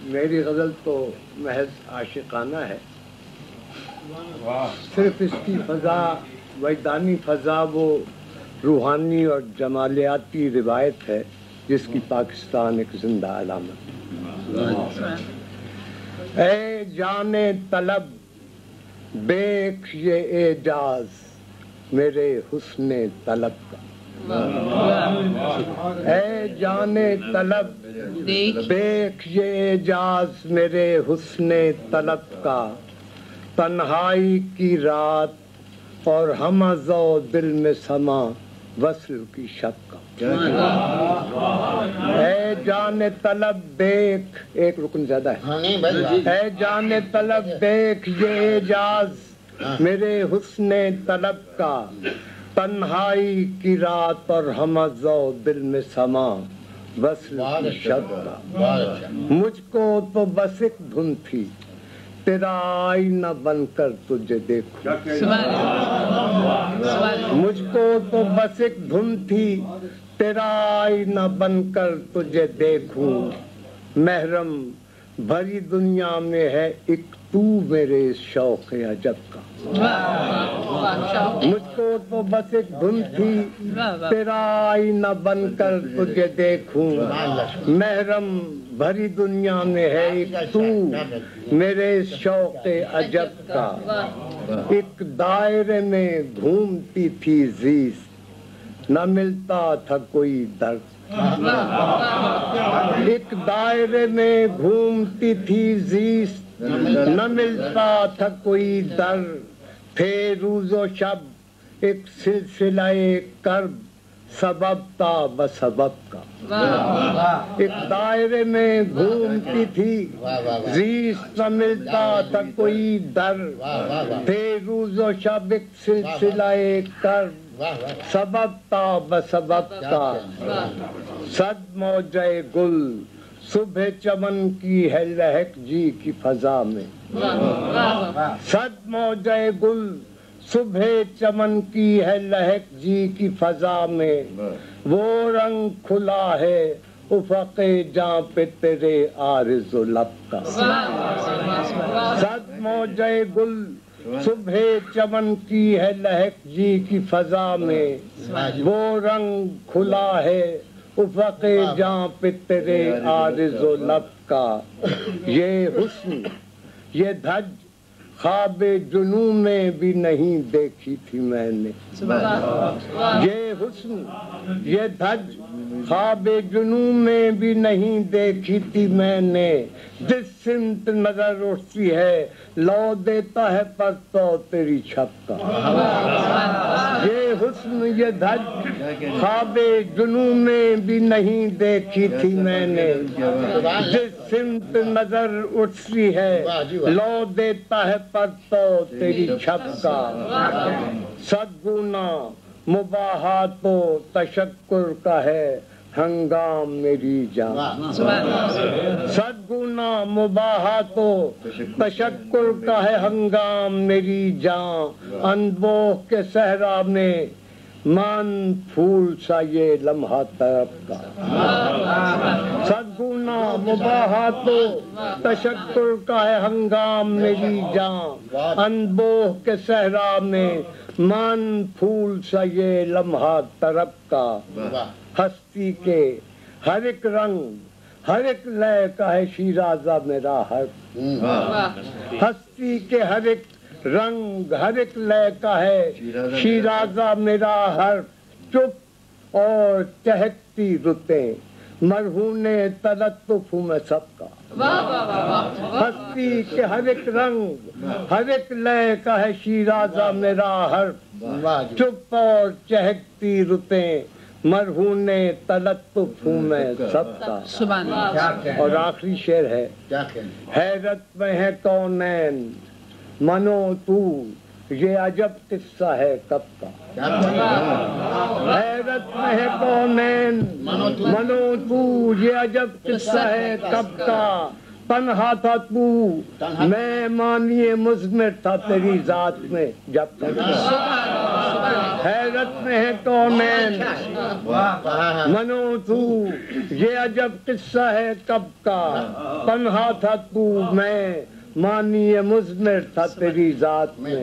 میری غزل تو محض عاشقانہ ہے، صرف اس کی فضا وجدانی فضا وہ روحانی اور جمالیاتی روایت ہے جس کی پاکستان ایک زندہ علامت ہے۔ اے جان طلب دیکھ یہ اعجاز میرے حسن طلب کا، اے جان طلب دیکھ یہ اعجاز میرے حسن طلب کا، تنہائی کی رات اور ہمزہ دل میں سما وصل کی شک کا۔ اے جان طلب دیکھ، ایک رکن زیادہ ہے، اے جان طلب دیکھ یہ اعجاز میرے حسن طلب کا، تنہائی کی رات اور ہمزہ دل میں سما وصل کی شک کا۔ مجھ کو تو بس ایک دھن تھی تیرا آئینہ بن کر تجھے دیکھوں، مجھ کو تو بس ایک دھن تھی تیرا آئینہ بن کر تجھے دیکھوں، محرم بھری دنیا میں ہے ایک تو میرے شوق عجب کا۔ مجھ کو تو بس ایک دھن تھی تیرا آئینہ بن کر تجھے دیکھوں، محرم بھری دنیا میں ہے ایک تو میرے شوق عجب کا۔ ایک دائرے میں گھومتی تھی زیست نہ ملتا تھا کوئی درد، ایک دائرے میں گھومتی تھی زیست نہ ملتا تھا کوئی در، تھے روز و شب ایک سلسلہ کرب سبب تا بسبب کا۔ ایک دائرے میں گھومتی تھی زیست نہ ملتا تھا کوئی در، تھے روز و شب ایک سلسلہ کرب سبب تا بسبب کا۔ صد موجہ گل صبح چمن کی ہے لہک جی کی فضا میں، صد موجہ گل صبح چمن کی ہے لہک جی کی فضا میں، وہ رنگ کھلا ہے افق جاں پہ تیرے عارض و لب کا۔ صد موجہ گل صبح چمن کی ہے لہک جی کی فضا میں، وہ رنگ کھلا ہے افق جاں پہ تیرے عارض و لب کا۔ یہ حسن یہ دھج خواب جنوں میں بھی نہیں دیکھی تھی میں نے، یہ حسن یہ دھج خواب جنوں میں بھی نہیں دیکھی تھی میں نے، جس سمت نظر اٹھتی ہے لو دیتا ہے پرتو تیری چھپ کا۔ یہ حسن یہ دھج خواب جنوں میں بھی نہیں دیکھی تھی میں نے، جس سمت نظر اٹھتی ہے لو دیتا ہے پرتو تیری چھپ کا۔ صد گنا مباحات و تشکر کا ہے ہنگام میری جان، صد گنا مباحات و تشکر کا ہے ہنگام میری جان، اندوہ کے صحرا میں مان پھول سا یہ لمحہ طرب کا۔ صد گنا مباحات و تشکر کا ہے ہنگام میری جان، اندوہ کے صحرا میں مان پھول سا یہ لمحہ طرب کا۔ ہستی کے ہر ایک رنگ ہر ایک لے کا ہے شیرازہ میرا حرف، ہستی کے ہر ایک رنگ ہر ایک لے کا ہے شیرازہ میرا حرف، چپ اور چہکتی رتیں مرہون تلطف میں سب کا۔ ہستی کے ہر ایک رنگ ہر ایک لے کا ہے شیرازہ میرا حرف، چپ اور چہکتی رتیں مرہون تلطف میں سب کا۔ اور آخری شعر ہے، حیرت میں ہے کونین منو تو یہ عجب قصہ ہے کب کا۔ حیرت میں ہے کونین منو تو یہ عجب قصہ ہے کب کا، تنہا تھا تو میں مانی مضمر تھا تیری ذات میں جب تک حیرت میں ہے کونین منو تو یہ عجب قصہ ہے کب کا تنہا تھا تو میں مانی مضمر تھا تیری ذات میں